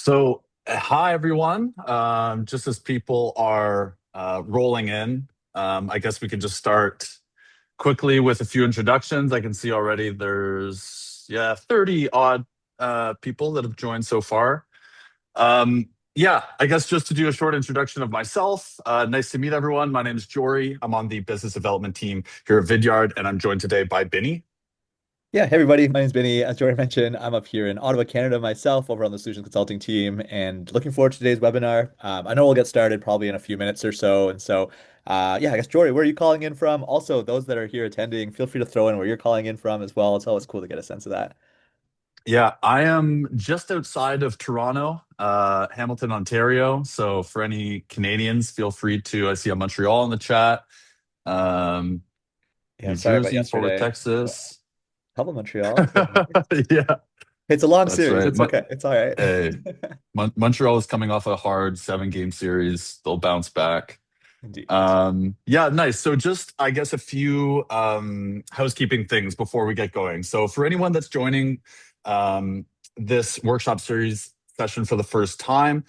Hi everyone. Just as people are rolling in, I guess we can just start quickly with a few introductions. I can see already there's 30 odd people that have joined so far. I guess just to do a short introduction of myself. Nice to meet everyone. My name is Jory. I'm on the business development team here at Vidyard, and I'm joined today by Binny. Yeah, hey everybody, my name's Benny. As Jordan mentioned, I'm up here in Ottawa, Canada myself, over on the Solutions Consulting team, and looking forward to today's webinar. I know we'll get started probably in a few minutes or so, yeah, I guess Jory, where are you calling in from? Also, those that are here attending, feel free to throw in where you're calling in from as well. It's always cool to get a sense of that. Yeah, I am just outside of Toronto, Hamilton, Ontario. So for any Canadians, feel free to. I see a Montreal in the chat. Um, Yeah, New sorry about Jersey, Fort yesterday. Texas. Couple Montreal. Yeah, It's a long that's series. right. It's okay. It's all right. Hey, Montreal is coming off a hard 7 game series. They'll bounce back. Indeed. Yeah, nice. So just I guess a few housekeeping things before we get going. So for anyone that's joining um, this workshop series session for the first time,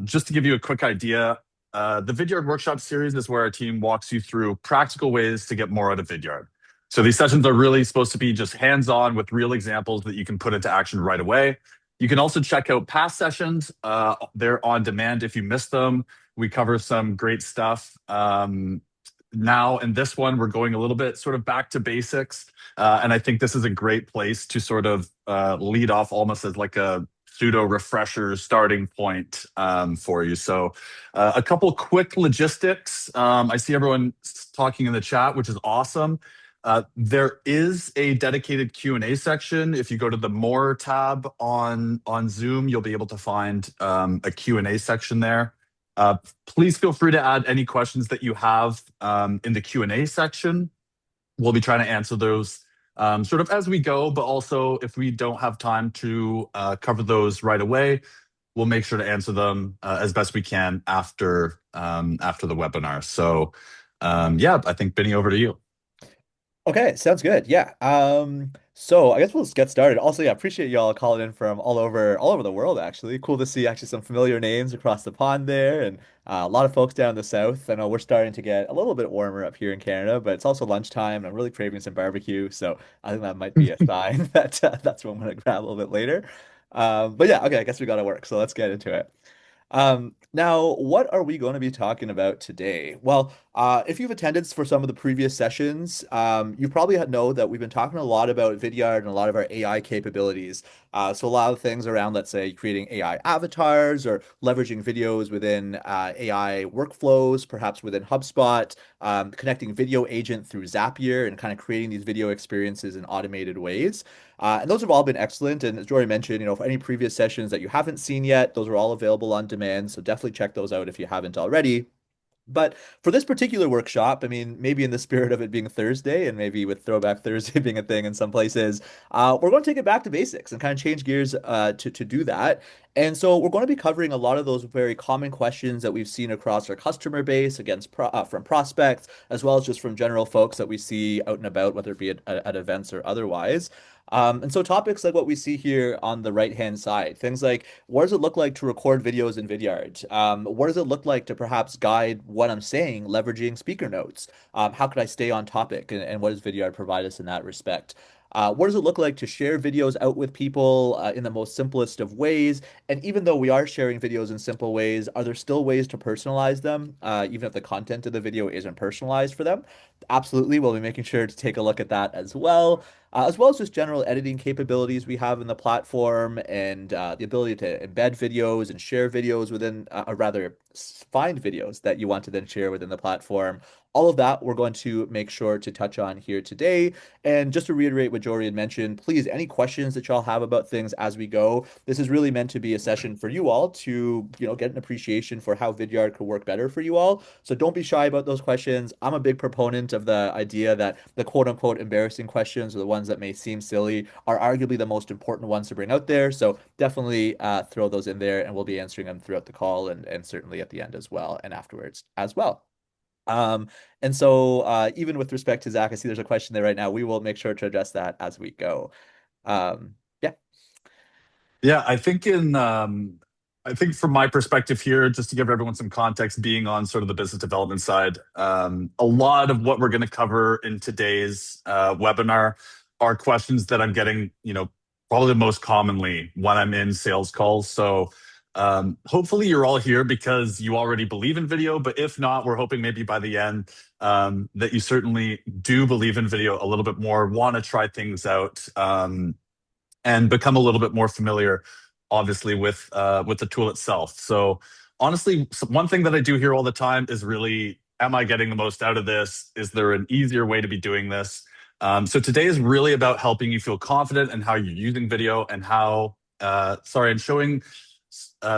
just to give you a quick idea, the Vidyard workshop series is where our team walks you through practical ways to get more out of Vidyard. So these sessions are really supposed to be just hands-on with real examples that you can put into action right away. You can also check out past sessions. They're on demand if you missed them. We cover some great stuff. Now, in this one, we're going a little bit sort of back to basics. And I think this is a great place to sort of lead off almost as like a pseudo refresher starting point for you. So, a couple quick logistics. I see everyone talking in the chat, which is awesome. There is a dedicated Q&A section. If you go to the More tab on Zoom, you'll be able to find a Q&A section there. Uh, Please feel free to add any questions that you have in the Q&A section. We'll be trying to answer those sort of as we go, but also if we don't have time to cover those right away, we'll make sure to answer them as best we can after the webinar. So, yeah, I think Benny, over to you. Okay, sounds good. Yeah. So I guess we'll just get started. Also, yeah, appreciate y'all calling in from all over the world, actually. Cool to see actually some familiar names across the pond there and a lot of folks down in the south. I know we're starting to get a little bit warmer up here in Canada, but it's also lunchtime and I'm really craving some barbecue, so I think that might be a sign that that's what I'm gonna grab a little bit later. But yeah, okay, I guess we gotta work, so let's get into it. Now, what are we going to be talking about today? Well, if you've attended for some of the previous sessions, you probably know that we've been talking a lot about Vidyard and a lot of our AI capabilities. So a lot of things around, let's say, creating AI avatars or leveraging videos within AI workflows, perhaps within HubSpot, connecting Video Agent through Zapier and kind of creating these video experiences in automated ways. And those have all been excellent. And as Jory mentioned, for any previous sessions that you haven't seen yet, those are all available on demand. So definitely check those out if you haven't already. But for this particular workshop, I mean, maybe in the spirit of it being Thursday and maybe with Throwback Thursday being a thing in some places, we're going to take it back to basics and kind of change gears to do that. And so we're going to be covering a lot of those very common questions that we've seen across our customer base from prospects, as well as just from general folks that we see out and about, whether it be at events or otherwise. And so topics like what we see here on the right-hand side, things like what does it look like to record videos in Vidyard? What does it look like to perhaps guide what I'm saying, leveraging speaker notes? How could I stay on topic? And what does Vidyard provide us in that respect? What does it look like to share videos out with people in the most simplest of ways? And even though we are sharing videos in simple ways, are there still ways to personalize them, even if the content of the video isn't personalized for them? Absolutely, we'll be making sure to take a look at that as well as just general editing capabilities we have in the platform and the ability to embed videos and share videos within, or rather, find videos that you want to then share within the platform. All of that we're going to make sure to touch on here today. And just to reiterate what Jory had mentioned, please, any questions that y'all have about things as we go, this is really meant to be a session for you all to, get an appreciation for how Vidyard could work better for you all. So don't be shy about those questions. I'm a big proponent of the idea that the quote unquote embarrassing questions or the ones that may seem silly are arguably the most important ones to bring out there. So definitely throw those in there and we'll be answering them throughout the call and certainly at the end as well and afterwards as well. Um, and so even with respect to Zach, I see there's a question there right now. We will make sure to address that as we go. Yeah. Yeah, I think I think from my perspective here, just to give everyone some context, being on sort of the business development side, a lot of what we're going to cover in today's webinar are questions that I'm getting, probably the most commonly when I'm in sales calls. So hopefully you're all here because you already believe in video, but if not, we're hoping maybe by the end that you certainly do believe in video a little bit more, want to try things out. And become a little bit more familiar, obviously, with the tool itself. So honestly, one thing that I do hear all the time is really, am I getting the most out of this? Is there an easier way to be doing this? So today is really about helping you feel confident in how you're using video and and showing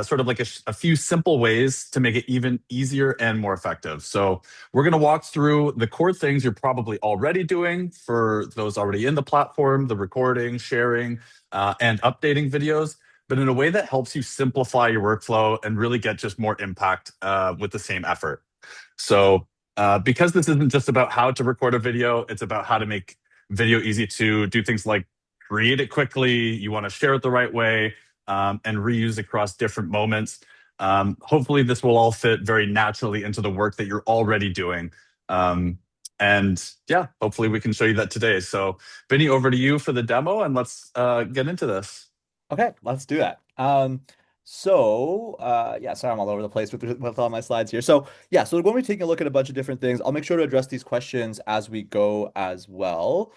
sort of like a few simple ways to make it even easier and more effective. So we're going to walk through the core things you're probably already doing for those already in the platform, the recording, sharing, and updating videos, but in a way that helps you simplify your workflow and really get just more impact with the same effort. So, because this isn't just about how to record a video, it's about how to make video easy to do things like create it quickly. You want to share it the right way and reuse across different moments. Hopefully, this will all fit very naturally into the work that you're already doing. And yeah, hopefully we can show you that today. So, Vinny, over to you for the demo, and let's get into this. Okay, let's do that. Yeah, sorry, I'm all over the place with all my slides here. So we're going to be taking a look at a bunch of different things. I'll make sure to address these questions as we go as well.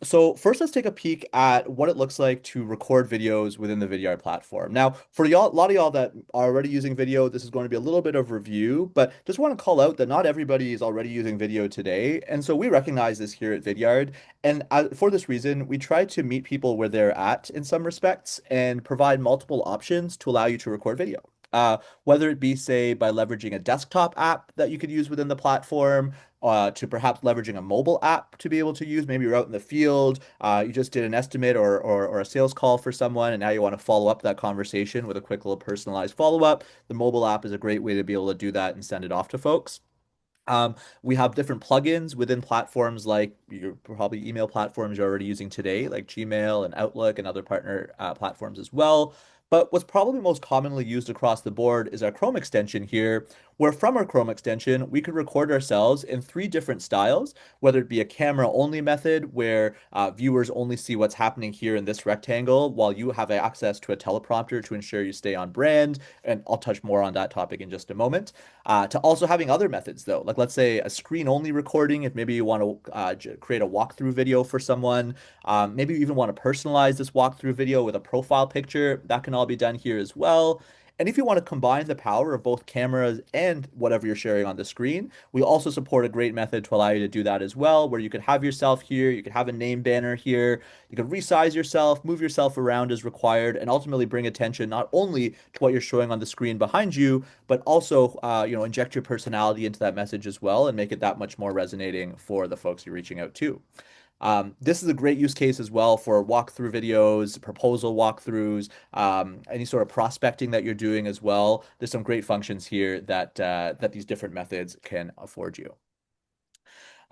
So first, let's take a peek at what it looks like to record videos within the Vidyard platform. Now, for y'all, a lot of y'all that are already using video, this is going to be a little bit of review, but just want to call out that not everybody is already using video today, and so we recognize this here at Vidyard. And for this reason, we try to meet people where they're at in some respects and provide multiple options to allow you to record video. Whether it be, say, by leveraging a desktop app that you could use within the platform, to perhaps leveraging a mobile app to be able to use. Maybe you're out in the field, you just did an estimate or a sales call for someone, and now you want to follow up that conversation with a quick little personalized follow-up. The mobile app is a great way to be able to do that and send it off to folks. We have different plugins within platforms like your probably email platforms you're already using today, like Gmail and Outlook and other partner platforms as well. But what's probably most commonly used across the board is our Chrome extension here, where from our Chrome extension, we could record ourselves in three different styles, whether it be a camera only method where viewers only see what's happening here in this rectangle while you have access to a teleprompter to ensure you stay on brand. And I'll touch more on that topic in just a moment. To also having other methods though, like let's say a screen only recording, if maybe you want to create a walkthrough video for someone, maybe you even want to personalize this walkthrough video with a profile picture, that can all be done here as well. And if you want to combine the power of both cameras and whatever you're sharing on the screen, we also support a great method to allow you to do that as well, where you could have yourself here, you could have a name banner here, you could resize yourself, move yourself around as required, and ultimately bring attention not only to what you're showing on the screen behind you, but also, inject your personality into that message as well and make it that much more resonating for the folks you're reaching out to. This is a great use case as well for walkthrough videos, proposal walkthroughs, any sort of prospecting that you're doing as well. There's some great functions here that these different methods can afford you.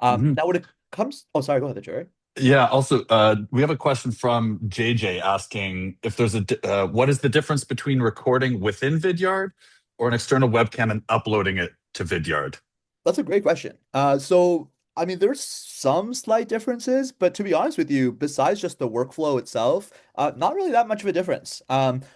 Mhm. Now, when it comes, oh, sorry, go ahead, Jerry. Yeah. Also, we have a question from JJ asking if what is the difference between recording within Vidyard or an external webcam and uploading it to Vidyard? That's a great question. I mean, there's some slight differences, but to be honest with you, besides just the workflow itself, not really that much of a difference.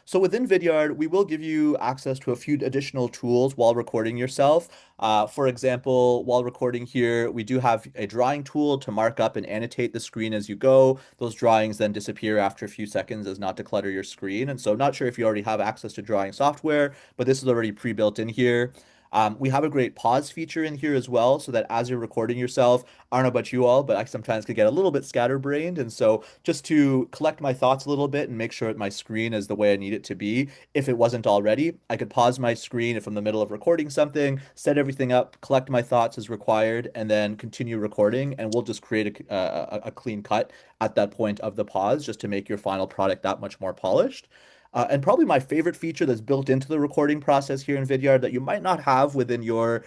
So within Vidyard, we will give you access to a few additional tools while recording yourself. For example, while recording here, we do have a drawing tool to mark up and annotate the screen as you go. Those drawings then disappear after a few seconds as not to clutter your screen. And so not sure if you already have access to drawing software, but this is already pre-built in here. We have a great pause feature in here as well, so that as you're recording yourself, I don't know about you all, but I sometimes could get a little bit scatterbrained. And so just to collect my thoughts a little bit and make sure that my screen is the way I need it to be, if it wasn't already, I could pause my screen if I'm in the middle of recording something, set everything up, collect my thoughts as required, and then continue recording. And we'll just create a clean cut at that point of the pause just to make your final product that much more polished. And probably my favorite feature that's built into the recording process here in Vidyard that you might not have within your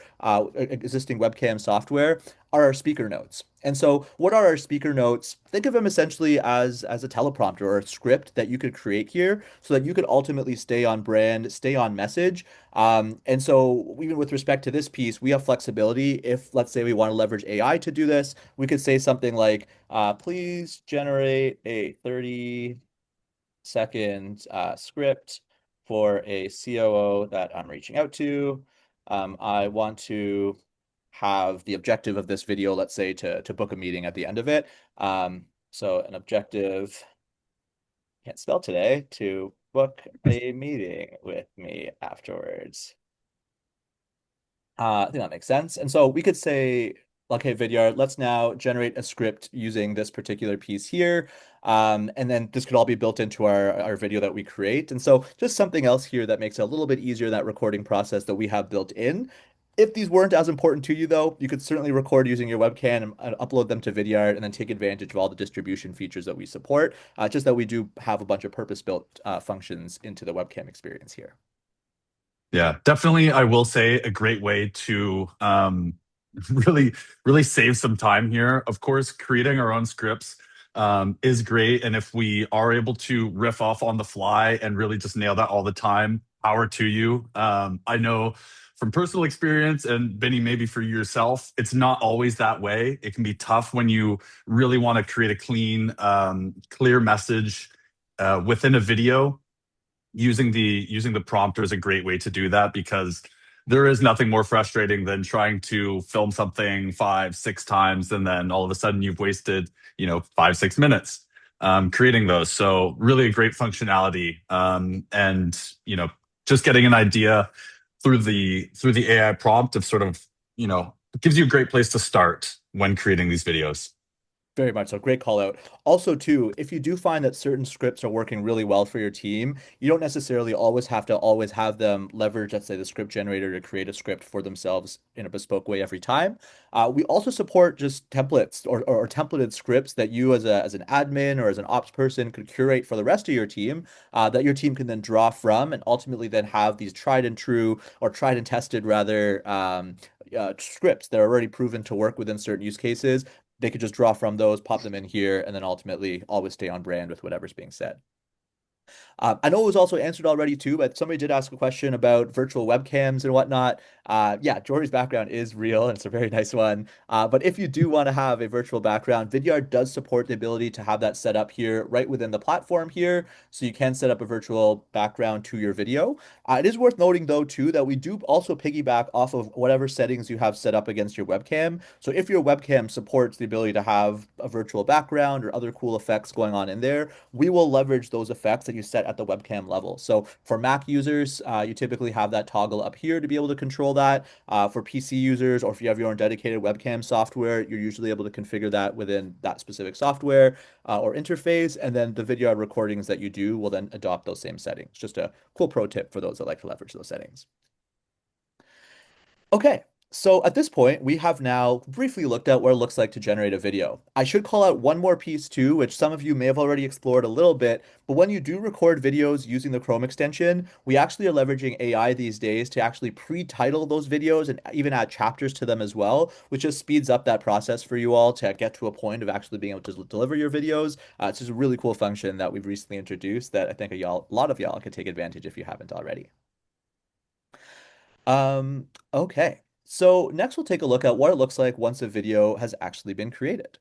existing webcam software are our speaker notes. And so, what are our speaker notes? Think of them essentially as a teleprompter or a script that you could create here so that you could ultimately stay on brand, stay on message. And so, even with respect to this piece, we have flexibility. If, let's say, we want to leverage AI to do this, we could say something like, please generate a 30-second script for a COO that I'm reaching out to. I want to have the objective of this video, let's say, to book a meeting at the end of it. So an objective, can't spell today, to book a meeting with me afterwards. I think that makes sense. And so we could say, okay, Vidyard, let's now generate a script using this particular piece here. And then this could all be built into our video that we create. And so just something else here that makes it a little bit easier, that recording process that we have built in. If these weren't as important to you, though, you could certainly record using your webcam and upload them to Vidyard and then take advantage of all the distribution features that we support. Just that we do have a bunch of purpose-built functions into the webcam experience here. Yeah, definitely. I will say a great way to really, really save some time here. Of course, creating our own scripts is great. And if we are able to riff off on the fly and really just nail that all the time, power to you. I know from personal experience, and Benny, maybe for yourself, it's not always that way. It can be tough when you really want to create a clean, clear message within a video. Using the prompter is a great way to do that because there is nothing more frustrating than trying to film something 5, 6 times and then all of a sudden you've wasted 5, 6 minutes creating those. So really a great functionality, and just getting an idea through the AI prompt of sort of gives you a great place to start when creating these videos. Very much so. Great call out. Also, too, if you do find that certain scripts are working really well for your team, you don't necessarily always have to always have them leverage, let's say, the script generator to create a script for themselves in a bespoke way every time. We also support just templates or templated scripts that you as an admin or as an ops person could curate for the rest of your team, that your team can then draw from and ultimately then have these tried and true or tried and tested rather scripts that are already proven to work within certain use cases. They could just draw from those, pop them in here, and then ultimately always stay on brand with whatever's being said. I know it was also answered already too, but somebody did ask a question about virtual webcams and whatnot. Yeah, Jory's background is real and it's a very nice one. But if you do want to have a virtual background, Vidyard does support the ability to have that set up here right within the platform here. So you can set up a virtual background to your video. It is worth noting though too that we do also piggyback off of whatever settings you have set up against your webcam. So if your webcam supports the ability to have a virtual background or other cool effects going on in there, we will leverage those effects that you set at the webcam level. So for Mac users, you typically have that toggle up here to be able to control that. For PC users, or if you have your own dedicated webcam software, you're usually able to configure that within that specific software or interface. And then the Vidyard recordings that you do will then adopt those same settings. Just a cool pro tip for those that like to leverage those settings. Okay, so at this point, we have now briefly looked at what it looks like to generate a video. I should call out one more piece too, which some of you may have already explored a little bit, but when you do record videos using the Chrome extension, we actually are leveraging AI these days to actually pre-title those videos and even add chapters to them as well, which just speeds up that process for you all to get to a point of actually being able to deliver your videos. It's just a really cool function that we've recently introduced that I think a lot of y'all could take advantage if you haven't already. Okay. So next we'll take a look at what it looks like once a video has actually been created.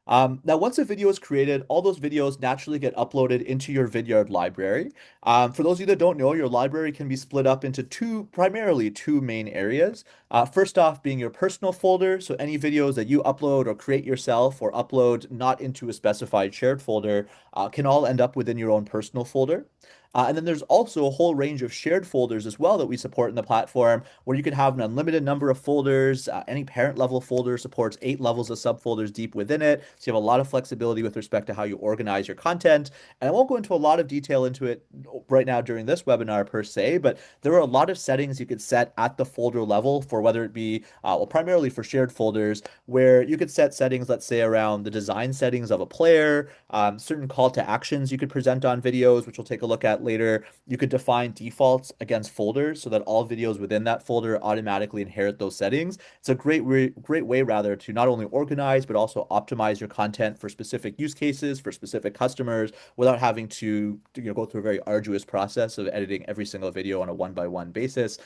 Now, once a video is created, all those videos naturally get uploaded into your Vidyard library. For those of you that don't know, your library can be split up into primarily two main areas. First off, being your personal folder, so any videos that you upload or create yourself or upload not into a specified shared folder can all end up within your own personal folder. And then there's also a whole range of shared folders as well that we support in the platform, where you can have an unlimited number of folders. Any parent level folder supports 8 levels of subfolders deep within it. So you have a lot of flexibility with respect to how you organize your content. And I won't go into a lot of detail into it right now during this webinar per se, but there are a lot of settings you could set at the folder level for whether it be, well, primarily for shared folders, where you could set settings, let's say, around the design settings of a player, certain call to actions you could present on videos, which we'll take a look at that later. You could define defaults against folders so that all videos within that folder automatically inherit those settings. It's a great way rather to not only organize but also optimize your content for specific use cases, for specific customers, without having to go through a very arduous process of editing every single video on a one-by-one basis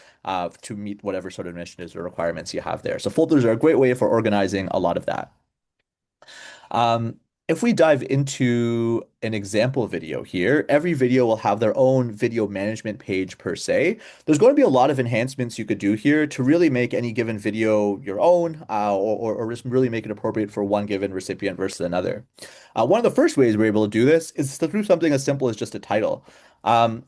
to meet whatever sort of initiatives or requirements you have there. So folders are a great way for organizing a lot of that. Um, if we dive into an example video here, every video will have their own video management page per se. There's going to be a lot of enhancements you could do here to really make any given video your own, or just really make it appropriate for one given recipient versus another. One of the first ways we're able to do this is through something as simple as just a title.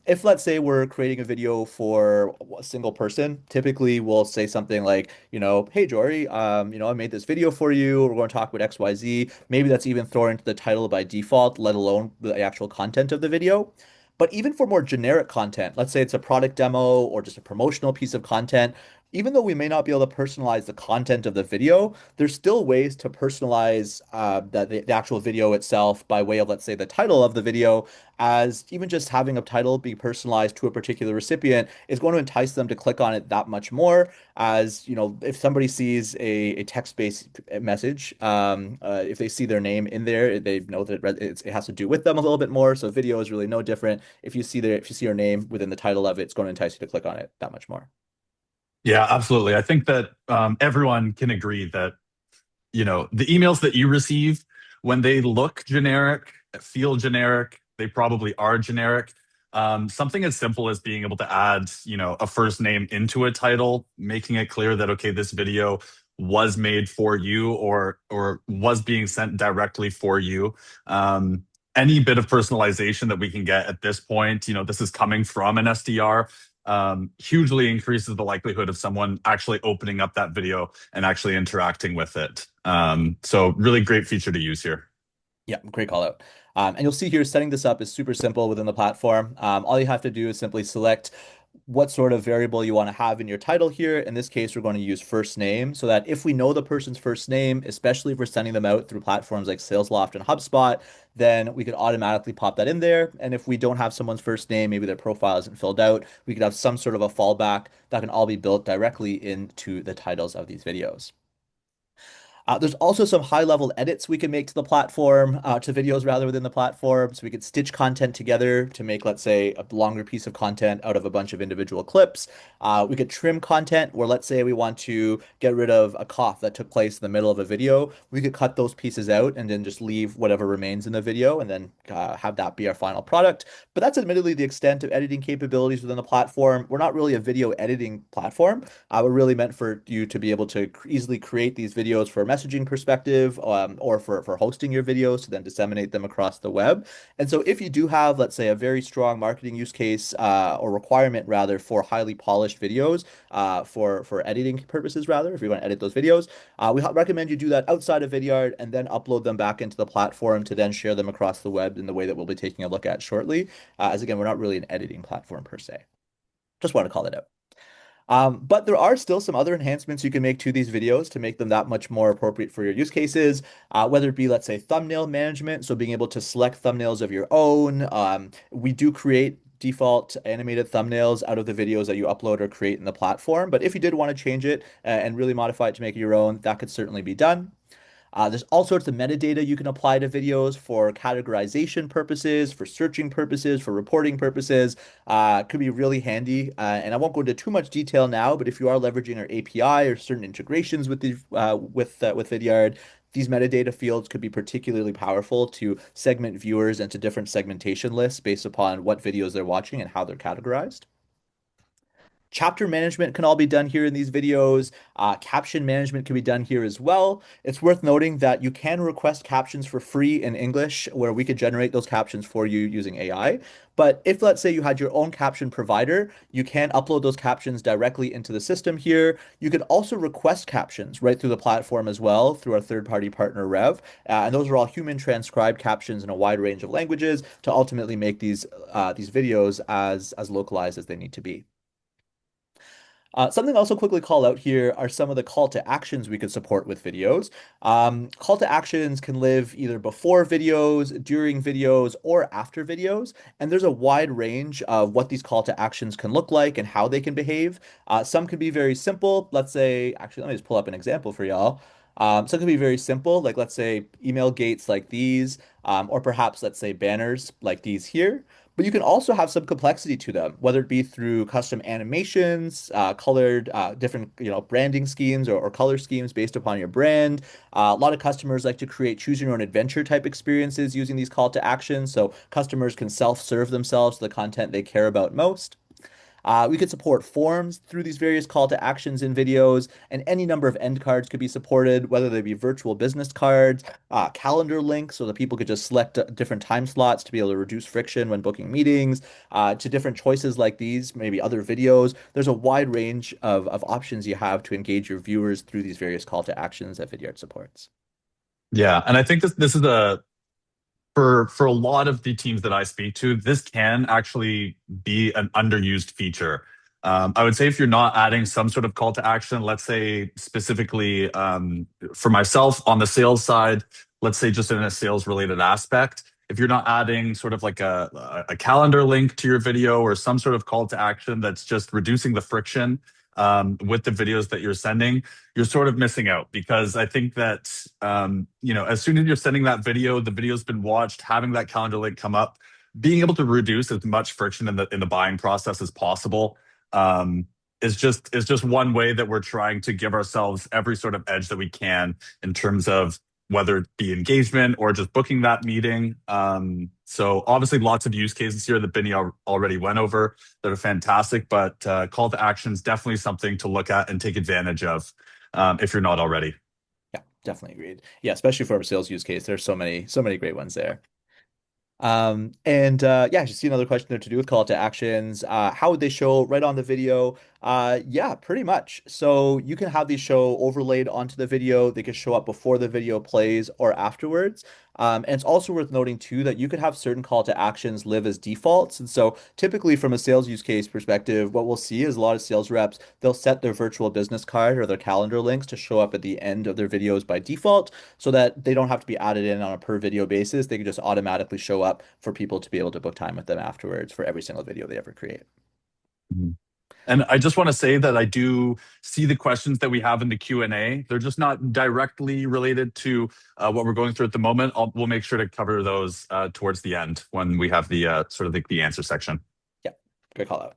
If let's say we're creating a video for a single person, typically we'll say something like, hey Jory, I made this video for you. We're going to talk about XYZ. Maybe that's even thrown into the title by default, let alone the actual content of the video. But even for more generic content, let's say it's a product demo or just a promotional piece of content, even though we may not be able to personalize the content of the video, there's still ways to personalize the actual video itself by way of, let's say, the title of the video, as even just having a title be personalized to a particular recipient is going to entice them to click on it that much more. As if somebody sees a text-based message, if they see their name in there, they know that it has to do with them a little bit more. So video is really no different. If you see your name within the title of it, it's going to entice you to click on it that much more. Yeah, absolutely. I think that everyone can agree that the emails that you receive, when they look generic, feel generic, they probably are generic. Something as simple as being able to add a first name into a title, making it clear that okay, this video was made for you, or was being sent directly for you. Any bit of personalization that we can get at this point, this is coming from an SDR, hugely increases the likelihood of someone actually opening up that video and actually interacting with it. So really great feature to use here. Yeah, great call out. And you'll see here, setting this up is super simple within the platform. All you have to do is simply select what sort of variable you want to have in your title here. In this case, we're going to use first name so that if we know the person's first name, especially if we're sending them out through platforms like Salesloft and HubSpot, then we could automatically pop that in there. And if we don't have someone's first name, maybe their profile isn't filled out, we could have some sort of a fallback that can all be built directly into the titles of these videos. There's also some high-level edits we can make to the platform, to videos rather within the platform. So we could stitch content together to make, let's say, a longer piece of content out of a bunch of individual clips. We could trim content where, let's say, we want to get rid of a cough that took place in the middle of a video. We could cut those pieces out and then just leave whatever remains in the video and then have that be our final product. But that's admittedly the extent of editing capabilities within the platform. We're not really a video editing platform. We're really meant for you to be able to easily create these videos for messaging perspective, or for hosting your videos to then disseminate them across the web. And so if you do have, let's say, a very strong marketing use case, or requirement rather, for highly polished videos, for editing purposes rather, if you want to edit those videos, we recommend you do that outside of Vidyard and then upload them back into the platform to then share them across the web in the way that we'll be taking a look at shortly. As again, we're not really an editing platform per se. Just want to call it out. But there are still some other enhancements you can make to these videos to make them that much more appropriate for your use cases, whether it be, let's say, thumbnail management, so being able to select thumbnails of your own. We do create default animated thumbnails out of the videos that you upload or create in the platform, but if you did want to change it and really modify it to make it your own, that could certainly be done. There's all sorts of metadata you can apply to videos for categorization purposes, for searching purposes, for reporting purposes. Could be really handy. And I won't go into too much detail now, but if you are leveraging our API or certain integrations with with Vidyard, these metadata fields could be particularly powerful to segment viewers into different segmentation lists based upon what videos they're watching and how they're categorized. Chapter management can all be done here in these videos. Caption management can be done here as well. It's worth noting that you can request captions for free in English, where we could generate those captions for you using AI. But if, let's say, you had your own caption provider, you can upload those captions directly into the system here. You could also request captions right through the platform as well through our third-party partner Rev. And those are all human transcribed captions in a wide range of languages to ultimately make these videos as localized as they need to be. Something I'll also quickly call out here are some of the call to actions we could support with videos. Call to actions can live either before videos, during videos, or after videos. And there's a wide range of what these call to actions can look like and how they can behave. Some can be very simple. Let's say, actually, let me just pull up an example for y'all. Some can be very simple, like let's say email gates like these, or perhaps let's say banners like these here. But you can also have some complexity to them, whether it be through custom animations, colored, different, branding schemes or color schemes based upon your brand. A lot of customers like to create choose your own adventure type experiences using these call to actions, so customers can self-serve themselves to the content they care about most. We could support forms through these various call to actions in videos, and any number of end cards could be supported, whether they be virtual business cards, calendar links, so that people could just select different time slots to be able to reduce friction when booking meetings, to different choices like these, maybe other videos. There's a wide range of options you have to engage your viewers through these various call to actions that Vidyard supports. Yeah, and I think this is a for a lot of the teams that I speak to, this can actually be an underused feature. I would say if you're not adding some sort of call to action, let's say specifically for myself on the sales side, let's say just in a sales related aspect, if you're not adding sort of like a calendar link to your video or some sort of call to action that's just reducing the friction with the videos that you're sending, you're sort of missing out because I think that as soon as you're sending that video, the video's been watched, having that calendar link come up, being able to reduce as much friction in the buying process as possible is just one way that we're trying to give ourselves every sort of edge that we can in terms of whether it be engagement or just booking that meeting. So obviously lots of use cases here that Benny already went over that are fantastic, but call to action is definitely something to look at and take advantage of if you're not already. Yeah, definitely agreed. Yeah, especially for a sales use case, there's so many great ones there. And yeah, I just see another question there to do with call to actions. How would they show right on the video? Yeah, pretty much. So you can have these show overlaid onto the video. They could show up before the video plays or afterwards. And it's also worth noting too that you could have certain call to actions live as defaults. And so typically from a sales use case perspective, what we'll see is a lot of sales reps, they'll set their virtual business card or their calendar links to show up at the end of their videos by default so that they don't have to be added in on a per video basis. They can just automatically show up for people to be able to book time with them afterwards for every single video they ever create. Mhm. And I just want to say that I do see the questions that we have in the Q&A. They're just not directly related to what we're going through at the moment. We'll make sure to cover those towards the end when we have the sort of the answer section. Yeah, great call out.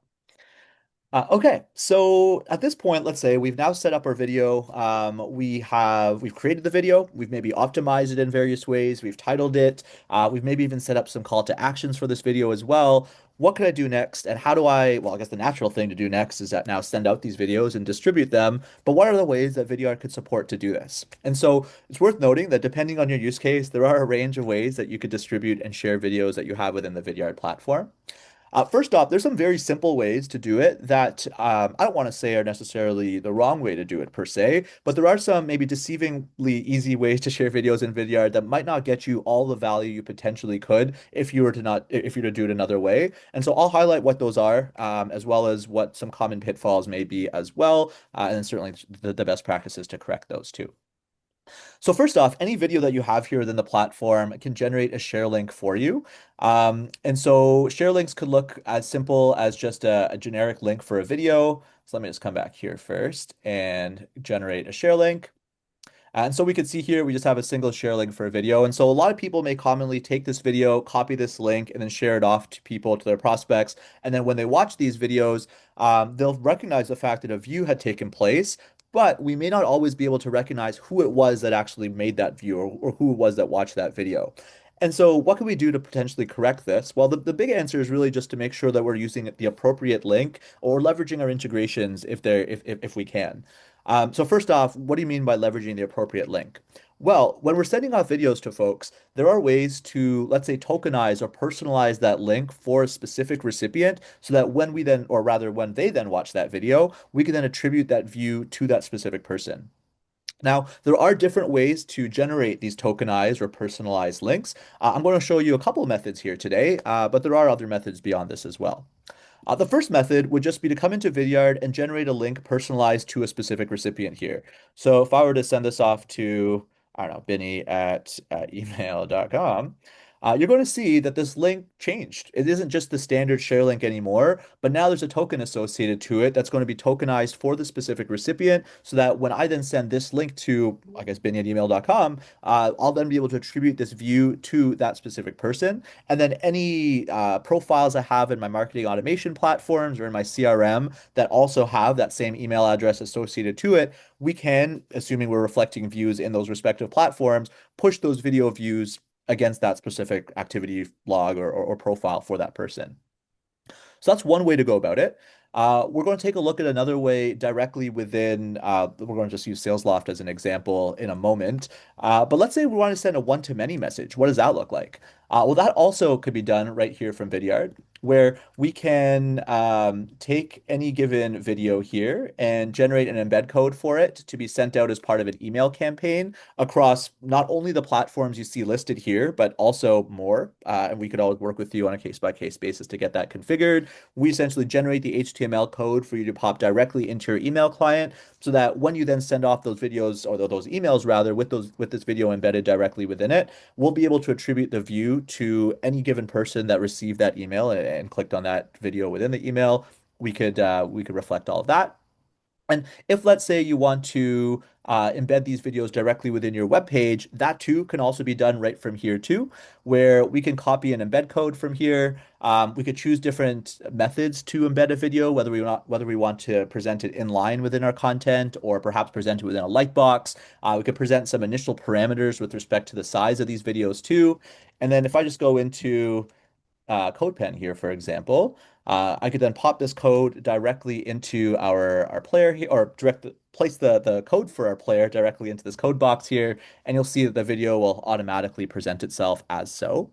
Okay, so at this point, let's say we've now set up our video. We've created the video. We've maybe optimized it in various ways. We've titled it. We've maybe even set up some call to actions for this video as well. What can I do next? And how do well, I guess the natural thing to do next is that now send out these videos and distribute them. But what are the ways that Vidyard could support to do this? And so it's worth noting that depending on your use case, there are a range of ways that you could distribute and share videos that you have within the Vidyard platform. First off, there's some very simple ways to do it that I don't want to say are necessarily the wrong way to do it per se, but there are some maybe deceivingly easy ways to share videos in Vidyard that might not get you all the value you potentially could if you were to do it another way. And so I'll highlight what those are, as well as what some common pitfalls may be as well, and then certainly the best practices to correct those too. So first off, any video that you have here within the platform can generate a share link for you. And so share links could look as simple as just a generic link for a video. So let me just come back here first and generate a share link. And so we could see here, we just have a single share link for a video. And so a lot of people may commonly take this video, copy this link, and then share it off to people, to their prospects. And then when they watch these videos, they'll recognize the fact that a view had taken place, but we may not always be able to recognize who it was that actually made that view or who it was that watched that video. And so what can we do to potentially correct this? Well, the big answer is really just to make sure that we're using the appropriate link or leveraging our integrations if we can. So first off, what do you mean by leveraging the appropriate link? Well, when we're sending off videos to folks, there are ways to, let's say, tokenize or personalize that link for a specific recipient so that when we then, or rather when they then watch that video, we can then attribute that view to that specific person. Now, there are different ways to generate these tokenized or personalized links. I'm going to show you a couple of methods here today, but there are other methods beyond this as well. The first method would just be to come into Vidyard and generate a link personalized to a specific recipient here. So if I were to send this off to, I don't know, Binny at email.com, you're going to see that this link changed. It isn't just the standard share link anymore, but now there's a token associated to it that's going to be tokenized for the specific recipient so that when I then send this link to, I guess, Binny at email.com, I'll then be able to attribute this view to that specific person. And then any profiles I have in my marketing automation platforms or in my CRM that also have that same email address associated to it, we can, assuming we're reflecting views in those respective platforms, push those video views against that specific activity log or profile for that person. So that's one way to go about it. We're going to take a look at another way directly within, we're going to just use Salesloft as an example in a moment. But let's say we want to send a one-to-many message. What does that look like? Well, that also could be done right here from Vidyard, where we can take any given video here and generate an embed code for it to be sent out as part of an email campaign across not only the platforms you see listed here, but also more. And we could always work with you on a case-by-case basis to get that configured. We essentially generate the HTML code for you to pop directly into your email client so that when you then send off those videos or those emails rather with this video embedded directly within it, we'll be able to attribute the view to any given person that received that email and clicked on that video within the email. We could reflect all of that. And if, let's say, you want to embed these videos directly within your web page, that too can also be done right from here too, where we can copy an embed code from here. We could choose different methods to embed a video, whether we want to present it in line within our content or perhaps present it within a lightbox. We could present some initial parameters with respect to the size of these videos too. And then if I just go into CodePen here, for example, I could then pop this code directly into our player here, or place the code for our player directly into this code box here, and you'll see that the video will automatically present itself as so.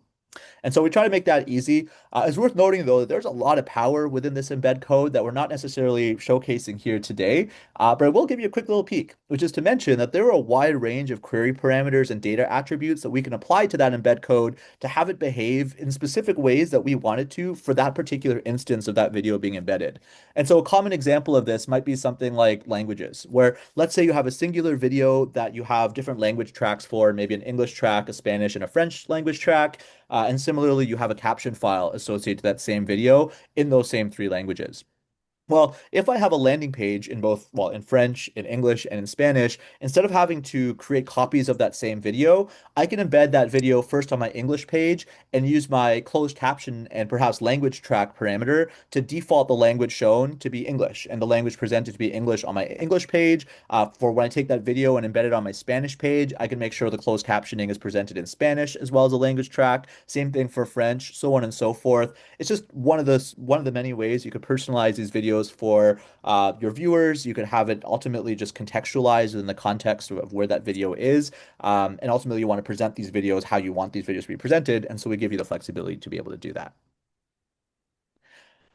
And so we try to make that easy. It's worth noting, though, that there's a lot of power within this embed code that we're not necessarily showcasing here today, but I will give you a quick little peek, which is to mention that there are a wide range of query parameters and data attributes that we can apply to that embed code to have it behave in specific ways that we want it to for that particular instance of that video being embedded. And so a common example of this might be something like languages, where let's say you have a singular video that you have different language tracks for, maybe an English track, a Spanish, and a French language track. And similarly, you have a caption file associated to that same video in those same three languages. Well, if I have a landing page in both, well, in French, in English, and in Spanish, instead of having to create copies of that same video, I can embed that video first on my English page and use my closed caption and perhaps language track parameter to default the language shown to be English and the language presented to be English on my English page. For when I take that video and embed it on my Spanish page, I can make sure the closed captioning is presented in Spanish as well as a language track. Same thing for French, so on and so forth. It's just one of the many ways you could personalize these videos for your viewers. You could have it ultimately just contextualized within the context of where that video is. And ultimately, you want to present these videos how you want these videos to be presented. And so we give you the flexibility to be able to do that.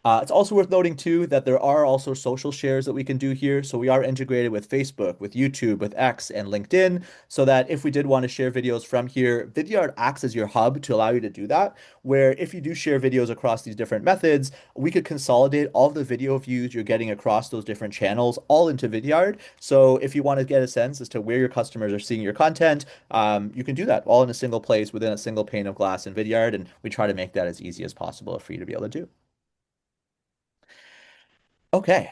It's also worth noting too that there are also social shares that we can do here. So we are integrated with Facebook, with YouTube, with X, and LinkedIn, so that if we did want to share videos from here, Vidyard acts as your hub to allow you to do that. Where if you do share videos across these different methods, we could consolidate all the video views you're getting across those different channels all into Vidyard. So if you want to get a sense as to where your customers are seeing your content, you can do that all in a single place within a single pane of glass in Vidyard, and we try to make that as easy as possible for you to be able to do. Okay.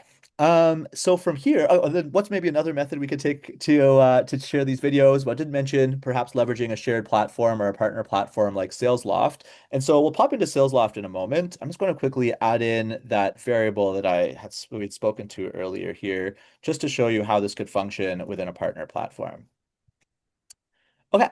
So from here, then what's maybe another method we could take to share these videos? Well, I did mention perhaps leveraging a shared platform or a partner platform like Salesloft. And so we'll pop into Salesloft in a moment. I'm just going to quickly add in that variable that we'd spoken to earlier here, just to show you how this could function within a partner platform. Okay.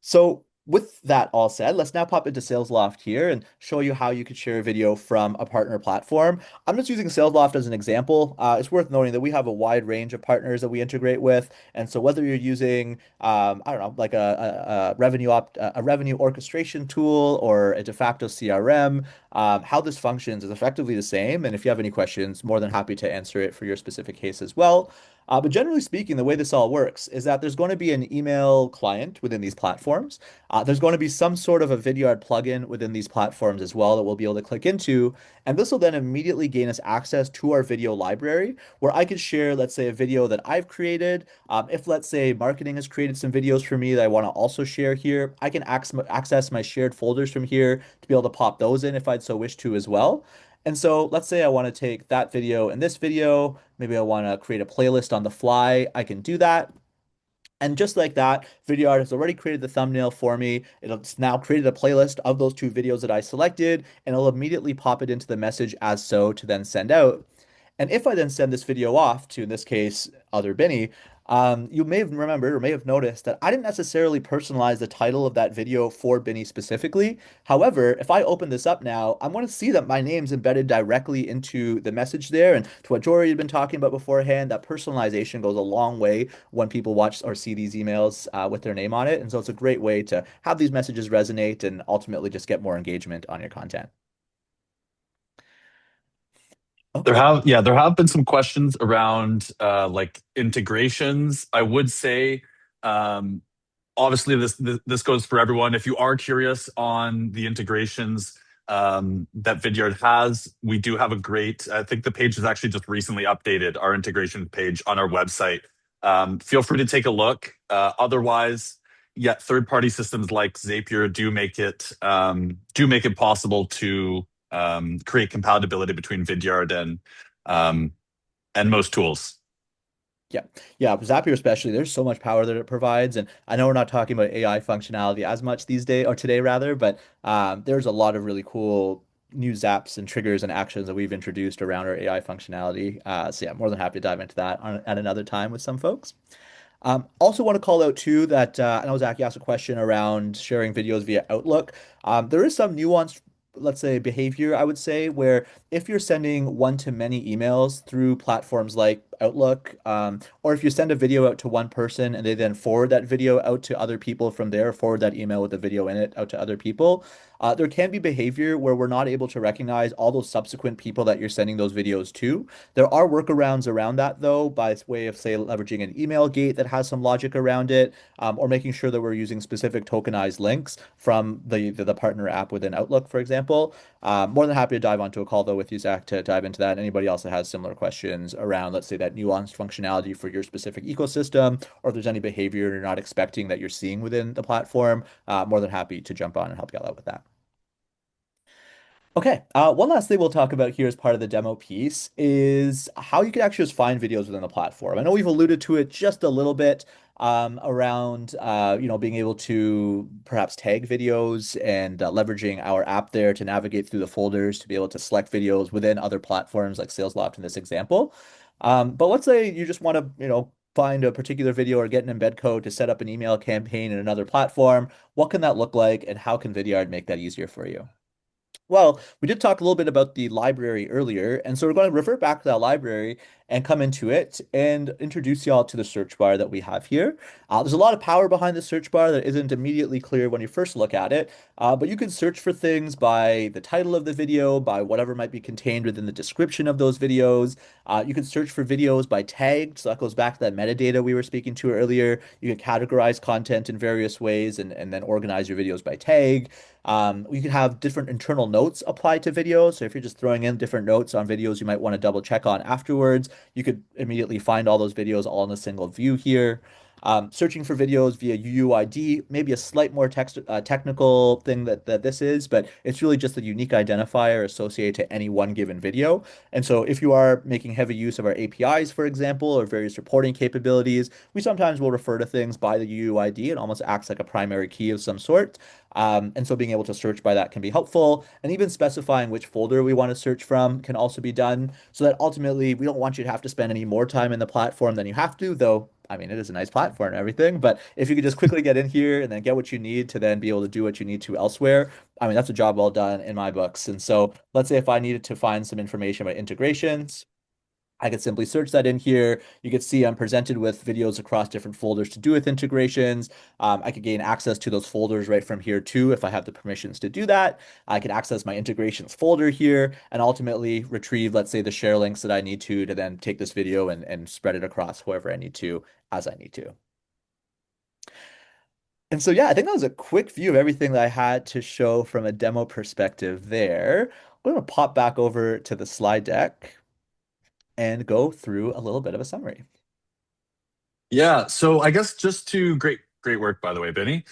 So with that all said, let's now pop into Salesloft here and show you how you could share a video from a partner platform. I'm just using Salesloft as an example. It's worth noting that we have a wide range of partners that we integrate with. And so whether you're using, I don't know, like a revenue orchestration tool or a de facto CRM, how this functions is effectively the same. And if you have any questions, more than happy to answer it for your specific case as well. But generally speaking, the way this all works is that there's going to be an email client within these platforms. There's going to be some sort of a Vidyard plugin within these platforms as well that we'll be able to click into. And this will then immediately gain us access to our video library where I could share, let's say, a video that I've created. If, let's say, marketing has created some videos for me that I want to also share here, I can access my shared folders from here to be able to pop those in if I'd so wish to as well. And so let's say I want to take that video and this video. Maybe I want to create a playlist on the fly. I can do that. And just like that, Vidyard has already created the thumbnail for me. It's now created a playlist of those two videos that I selected, and it'll immediately pop it into the message as so to then send out. And if I then send this video off to, in this case, other Benny, you may have remembered or may have noticed that I didn't necessarily personalize the title of that video for Benny specifically. However, if I open this up now, I'm going to see that my name's embedded directly into the message there. And to what Jory had been talking about beforehand, that personalization goes a long way when people watch or see these emails with their name on it. And so it's a great way to have these messages resonate and ultimately just get more engagement on your content. Okay. There have been some questions around like integrations. I would say um, obviously this goes for everyone. If you are curious on the integrations that Vidyard has, we do have a great. I think the page is actually just recently updated. Our integration page on our website. Feel free to take a look. Otherwise, yeah, third-party systems like Zapier do make it possible to create compatibility between Vidyard um, and most tools. Yeah. Yeah. Zapier especially, there's so much power that it provides. And I know we're not talking about AI functionality as much these days or today rather, but there's a lot of really cool new zaps and triggers and actions that we've introduced around our AI functionality. So yeah, more than happy to dive into that at another time with some folks. Also want to call out too that I know Zach asked a question around sharing videos via Outlook. There is some nuanced, let's say, behavior, I would say, where if you're sending one-to-many emails through platforms like Outlook, or if you send a video out to one person and they then forward that video out to other people from there, forward that email with the video in it out to other people, there can be behavior where we're not able to recognize all those subsequent people that you're sending those videos to. There are workarounds around that, though, by way of, say, leveraging an email gate that has some logic around it, or making sure that we're using specific tokenized links from the partner app within Outlook, for example. More than happy to dive onto a call, though, with you, Zach, to dive into that. Anybody else that has similar questions around, let's say, that nuanced functionality for your specific ecosystem, or if there's any behavior you're not expecting that you're seeing within the platform, more than happy to jump on and help you out with that. Okay, one last thing we'll talk about here as part of the demo piece is how you can actually just find videos within the platform. I know we've alluded to it just a little bit around being able to perhaps tag videos and leveraging our app there to navigate through the folders to be able to select videos within other platforms like Salesloft in this example. But let's say you just want to, find a particular video or get an embed code to set up an email campaign in another platform. What can that look like, and how can Vidyard make that easier for you? Well, we did talk a little bit about the library earlier, and so we're going to revert back to that library and come into it and introduce y'all to the search bar that we have here. There's a lot of power behind the search bar that isn't immediately clear when you first look at it, but you can search for things by the title of the video, by whatever might be contained within the description of those videos. You can search for videos by tagged, so that goes back to that metadata we were speaking to earlier. You can categorize content in various ways and then organize your videos by tag. You can have different internal notes applied to videos. So if you're just throwing in different notes on videos you might want to double check on afterwards, you could immediately find all those videos all in a single view here. Searching for videos via UUID, maybe a slight more technical thing that this is, but it's really just a unique identifier associated to any one given video. And so if you are making heavy use of our APIs, for example, or various reporting capabilities, we sometimes will refer to things by the UUID. It almost acts like a primary key of some sort. And so being able to search by that can be helpful. And even specifying which folder we want to search from can also be done so that ultimately we don't want you to have to spend any more time in the platform than you have to, though. I mean, it is a nice platform and everything, but if you could just quickly get in here and then get what you need to then be able to do what you need to elsewhere, I mean, that's a job well done in my books. And so let's say if I needed to find some information about integrations, I could simply search that in here. You could see I'm presented with videos across different folders to do with integrations. I could gain access to those folders right from here too if I have the permissions to do that. I could access my integrations folder here and ultimately retrieve, let's say, the share links that I need to then take this video and spread it across whoever I need to as I need to. And so, yeah, I think that was a quick view of everything that I had to show from a demo perspective there. We're going to pop back over to the slide deck and go through a little bit of a summary. Yeah, so I guess just to great work by the way, Benny.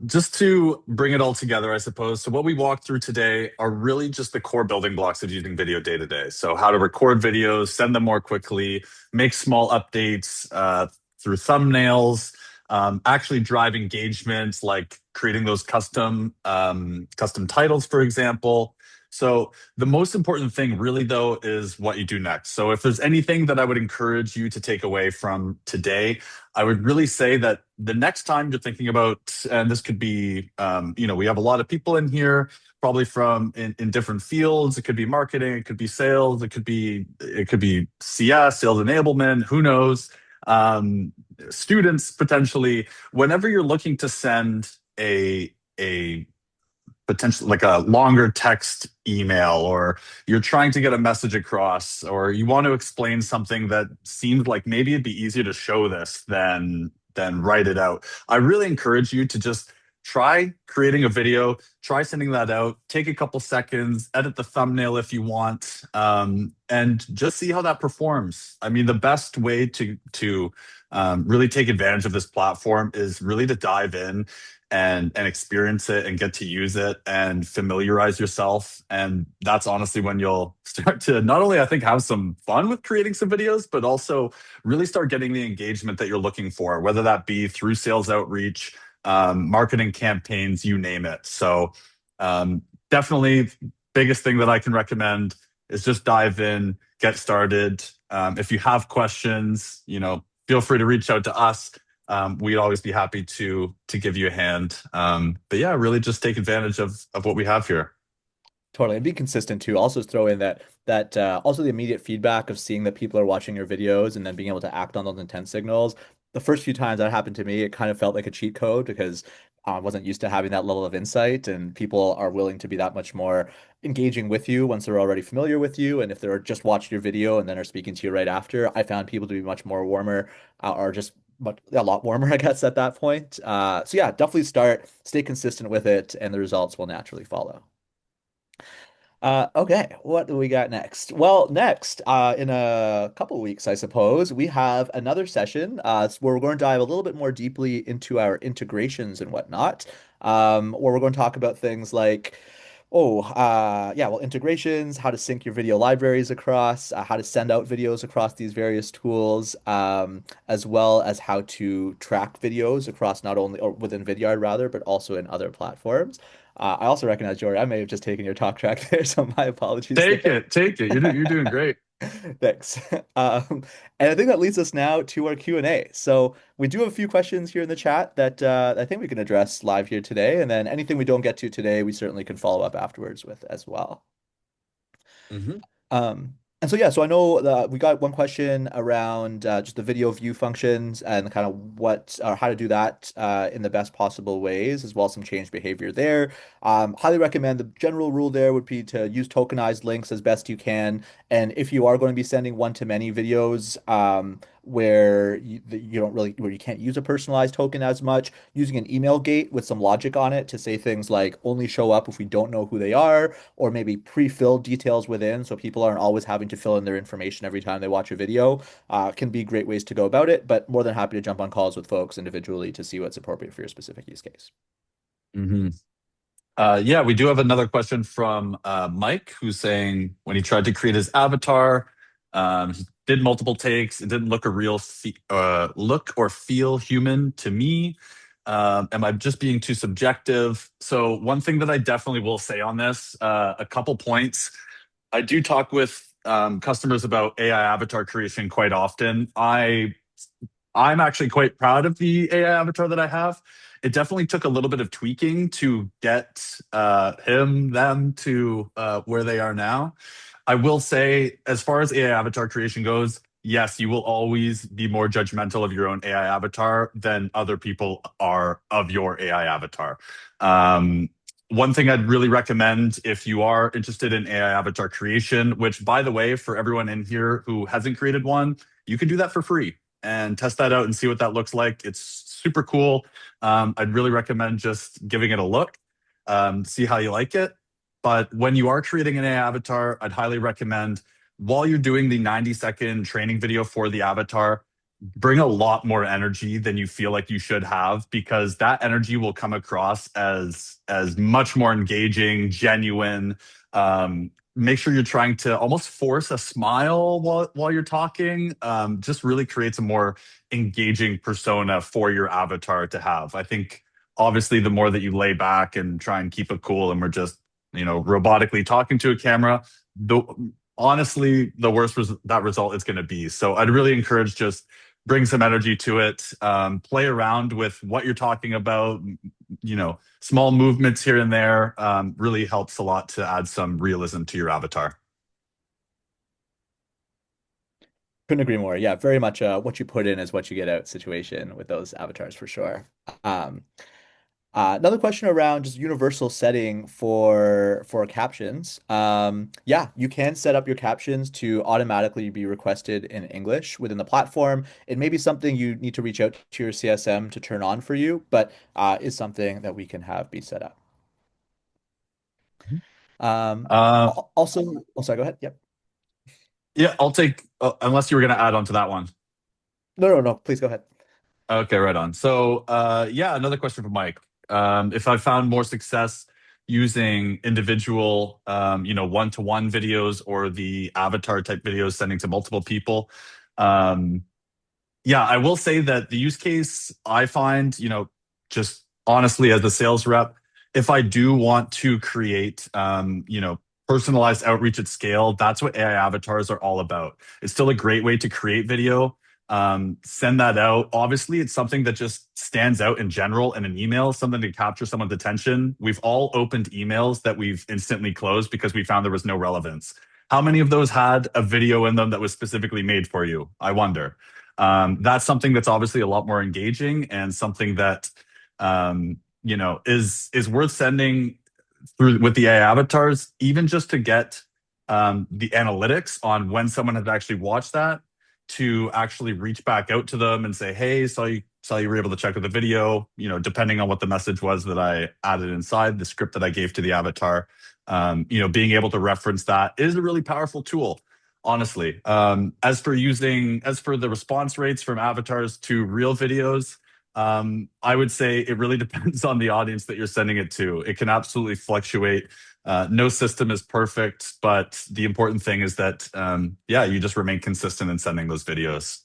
Just to bring it all together, I suppose. So what we walked through today are really just the core building blocks of using video day to day. So how to record videos, send them more quickly, make small updates through thumbnails, actually drive engagement, like creating those custom titles, for example. So the most important thing really though is what you do next. So if there's anything that I would encourage you to take away from today, I would really say that the next time you're thinking about, and this could be, we have a lot of people in here, probably from in different fields. It could be marketing, it could be sales, it could be CS, sales enablement, who knows, students potentially. Whenever you're looking to send a potentially like a longer text email, or you're trying to get a message across, or you want to explain something that seems like maybe it'd be easier to show this than write it out, I really encourage you to just try creating a video, try sending that out, take a couple seconds, edit the thumbnail if you want, and just see how that performs. I mean, the best way to really take advantage of this platform is really to dive in and experience it and get to use it and familiarize yourself. And that's honestly when you'll start to not only, I think, have some fun with creating some videos, but also really start getting the engagement that you're looking for, whether that be through sales outreach, marketing campaigns, you name it. So definitely biggest thing that I can recommend is just dive in, get started. If you have questions, feel free to reach out to us. We'd always be happy to give you a hand. But yeah, really just take advantage of what we have here. Totally, and be consistent too. Also throw in that also the immediate feedback of seeing that people are watching your videos and then being able to act on those intent signals. The first few times that happened to me, it kind of felt like a cheat code because I wasn't used to having that level of insight, and people are willing to be that much more engaging with you once they're already familiar with you. And if they're just watching your video and then are speaking to you right after, I found people to be much more warmer, or just a lot warmer, I guess, at that point. So yeah, definitely stay consistent with it, and the results will naturally follow. Okay, what do we got next? Well, next, in a couple weeks, I suppose, we have another session where we're going to dive a little bit more deeply into our integrations and whatnot, where we're going to talk about things like, yeah, well, integrations, how to sync your video libraries across, how to send out videos across these various tools, as well as how to track videos across not only, or within Vidyard rather, but also in other platforms. I also recognize, Jory, I may have just taken your talk track there, so my apologies Take there. it, take it. You're doing great. Thanks. And I think that leads us now to our Q&A. So we do have a few questions here in the chat that I think we can address live here today, and then anything we don't get to today, we certainly can follow up afterwards with as well. Hmm. And so yeah, so I know that we got one question around just the video view functions and kind of what or how to do that in the best possible ways, as well as some change behavior there. Highly recommend the general rule there would be to use tokenized links as best you can. And if you are going to be sending one-to-many videos, where you don't really where you can't use a personalized token as much, using an email gate with some logic on it to say things like only show up if we don't know who they are, or maybe pre-fill details within so people aren't always having to fill in their information every time they watch a video, can be great ways to go about it. But more than happy to jump on calls with folks individually to see what's appropriate for your specific use case. Hmm. Yeah, we do have another question from Mike, who's saying when he tried to create his avatar, he did multiple takes. It didn't look look or feel human to me. Am I just being too subjective? So one thing that I definitely will say on this, a couple points. I do talk with customers about AI avatar creation quite often. I'm actually quite proud of the AI avatar that I have. It definitely took a little bit of tweaking to get them to where they are now. I will say, as far as AI avatar creation goes, yes, you will always be more judgmental of your own AI avatar than other people are of your AI avatar. Um, One thing I'd really recommend if you are interested in AI avatar creation, which, by the way, for everyone in here who hasn't created one, you can do that for free and test that out and see what that looks like. It's super cool. I'd really recommend just giving it a look, see how you like it. But when you are creating an AI avatar, I'd highly recommend while you're doing the 90-second training video for the avatar, bring a lot more energy than you feel like you should have, because that energy will come across as much more engaging, genuine. Make sure you're trying to almost force a smile while you're talking. Just really creates a more engaging persona for your avatar to have. I think obviously the more that you lay back and try and keep it cool and we're just robotically talking to a camera, the honestly the worse that result is going to be. So I'd really encourage just bring some energy to it, play around with what you're talking about. Small movements here and there really helps a lot to add some realism to your avatar. Couldn't agree more. Yeah, very much what you put in is what you get out situation with those avatars for sure. Um, Another question around just universal setting for captions. Yeah, you can set up your captions to automatically be requested in English within the platform. It may be something you need to reach out to your CSM to turn on for you, but is something that we can have be set up. Um, uh, Also, oh, sorry, go ahead. Yep. yeah, I'll take unless you were going to add on to that one. No, no, no. Please go ahead. Okay, right on. So, yeah, another question for Mike. If I found more success using individual, one-to-one videos or the avatar type videos sending to multiple people, um, yeah, I will say that the use case I find, just honestly as a sales rep, if I do want to create, personalized outreach at scale, that's what AI avatars are all about. It's still a great way to create video, send that out. Obviously, it's something that just stands out in general in an email, something to capture someone's attention. We've all opened emails that we've instantly closed because we found there was no relevance. How many of those had a video in them that was specifically made for you? I wonder. That's something that's obviously a lot more engaging and something that is worth sending through with the AI avatars, even just to get the analytics on when someone has actually watched that, to actually reach back out to them and say, "Hey, saw you were able to check out the video." Depending on what the message was that I added inside the script that I gave to the avatar, being able to reference that is a really powerful tool, honestly. As for the response rates from avatars to real videos, I would say it really depends on the audience that you're sending it to. It can absolutely fluctuate. No system is perfect, but the important thing is that, yeah, you just remain consistent in sending those videos.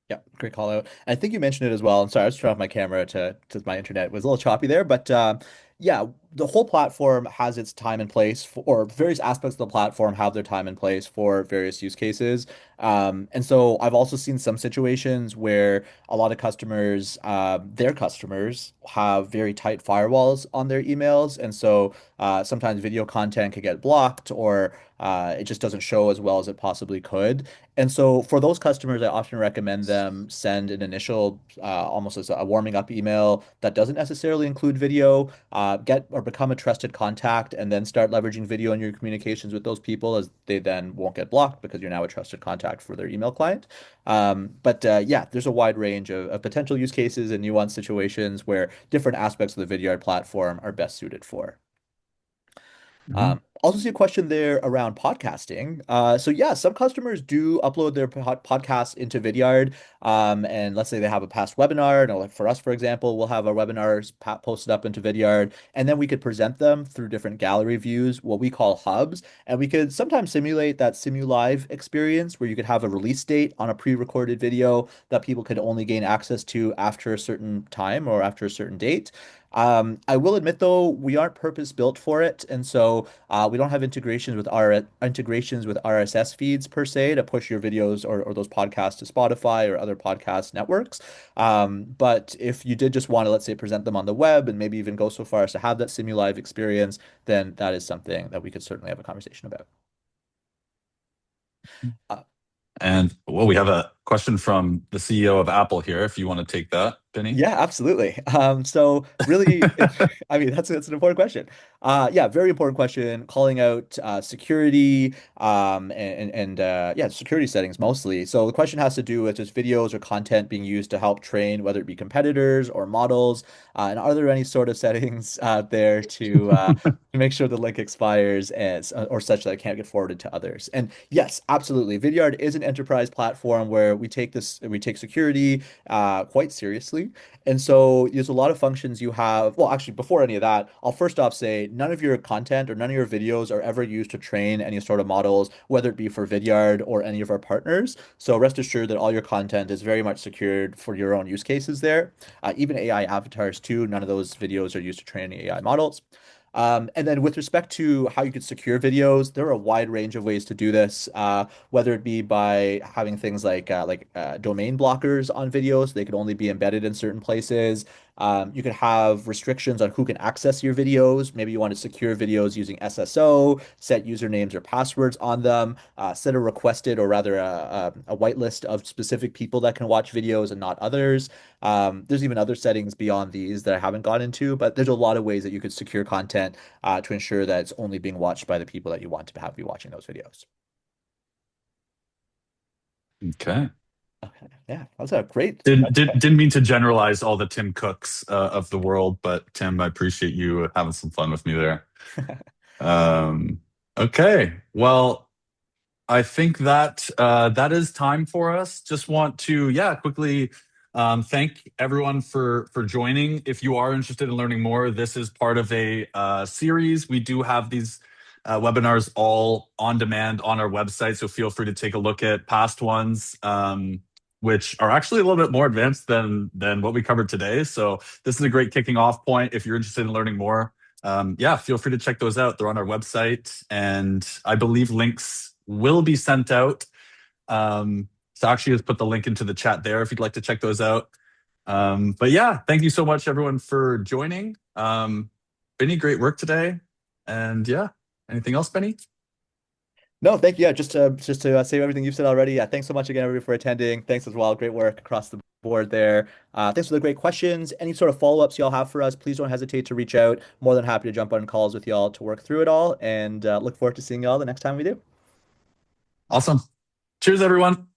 Yeah, great call out. I think you mentioned it as well. I'm sorry, I was turning off my camera to my internet. It was a little choppy there, but yeah, the whole platform has its time and place for, or various aspects of the platform have their time and place for various use cases. And so I've also seen some situations where a lot of customers, their customers have very tight firewalls on their emails, and so sometimes video content could get blocked or it just doesn't show as well as it possibly could. And so for those customers, I often recommend them send an initial, almost as a warming up email that doesn't necessarily include video, get or become a trusted contact, and then start leveraging video in your communications with those people as they then won't get blocked because you're now a trusted contact for their email client. But yeah, there's a wide range of potential use cases and nuanced situations where different aspects of the Vidyard platform are best suited for. Mhm. Also see a question there around podcasting. So yeah, some customers do upload their podcasts into Vidyard. And let's say they have a past webinar, and like for us, for example, we'll have our webinars posted up into Vidyard, and then we could present them through different gallery views, what we call hubs, and we could sometimes simulate that simu-live experience where you could have a release date on a pre-recorded video that people could only gain access to after a certain time or after a certain date. I will admit though, we aren't purpose built for it, and so We don't have integrations with RSS feeds per se to push your videos or those podcasts to Spotify or other podcast networks. But if you did just want to, let's say, present them on the web and maybe even go so far as to have that simu-live experience, then that is something that we could certainly have a conversation about. Uh, And well, we have a question from the CEO of Apple here, if you want to take that, Benny. Yeah, absolutely. So really, I mean, that's an important question. Yeah, very important question. Calling out security yeah, security settings mostly. So the question has to do with just videos or content being used to help train, whether it be competitors or models. And are there any sort of settings out there to make sure the link expires as or such that it can't get forwarded to others? And yes, absolutely. Vidyard is an enterprise platform where we take security quite seriously. And so there's a lot of functions you have. Well, actually, before any of that, I'll first off say none of your content or none of your videos are ever used to train any sort of models, whether it be for Vidyard or any of our partners. So rest assured that all your content is very much secured for your own use cases there. Even AI avatars too, none of those videos are used to train any AI models. And then with respect to how you could secure videos, there are a wide range of ways to do this, whether it be by having things like domain blockers on videos, they could only be embedded in certain places. You could have restrictions on who can access your videos. Maybe you want to secure videos using SSO, set usernames or passwords on them, set a requested or rather a whitelist of specific people that can watch videos and not others. There's even other settings beyond these that I haven't gone into, but there's a lot of ways that you could secure content to ensure that it's only being watched by the people that you want to have be watching those videos. Okay. Okay. Yeah, that's a great. Didn't mean to generalize all the Tim Cooks of the world, but Tim, I appreciate you having some fun with me there. Um, okay. Well, I think that that is time for us. Just want to, yeah, quickly thank everyone for joining. If you are interested in learning more, this is part of a series. We do have these webinars all on demand on our website, so feel free to take a look at past ones, which are actually a little bit more advanced than what we covered today. So this is a great kicking off point if you're interested in learning more. Yeah, feel free to check those out. They're on our website, and I believe links will be sent out. Sakshi has put the link into the chat there if you'd like to check those out. But yeah, thank you so much, everyone, for joining. Benny, great work today. And yeah, anything else, Benny? No, thank you. Yeah, just to save everything you've said already. Yeah, thanks so much again, everybody, for attending. Thanks as well. Great work across the board there. Thanks for the great questions. Any sort of follow-ups y'all have for us, please don't hesitate to reach out. More than happy to jump on calls with y'all to work through it all, and look forward to seeing y'all the next time we do. Awesome. Cheers, everyone.